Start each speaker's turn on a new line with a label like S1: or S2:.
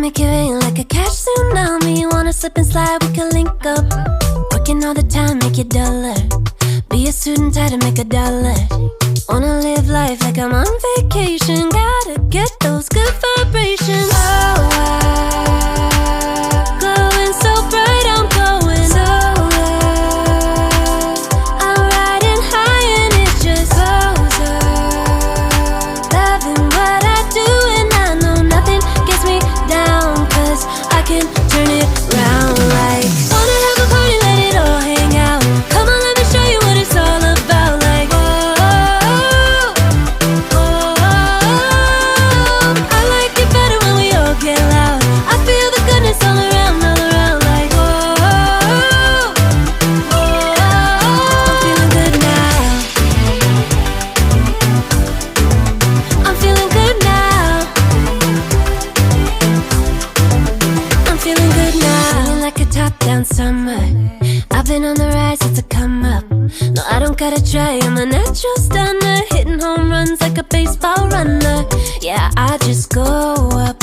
S1: make it rain like a cash tsunami. Wanna slip and slide, we can link up. Working all the time, make it duller. Be a student, try to make a dollar. Wanna live life like I'm on vacation. Gotta get those good vibrations. Oh, glowing so bright, I'm going so high. I'm riding high and it just goes up. Loving what I do and I know nothing gets me down, 'cause I can turn it round like. Wanna have a party, let it all hang out. Come on, let me show you what it's all about. Like, I like it better when we all get loud. I feel the goodness all around, like, I'm feeling good now. I'm feeling good now. I'm feeling good now. Feeling like a top-down summer. I've been on the rise, it's a come up. No, I don't gotta try, I'm a natural stunner. Hitting home runs like a baseball runner. Yeah, I just go up.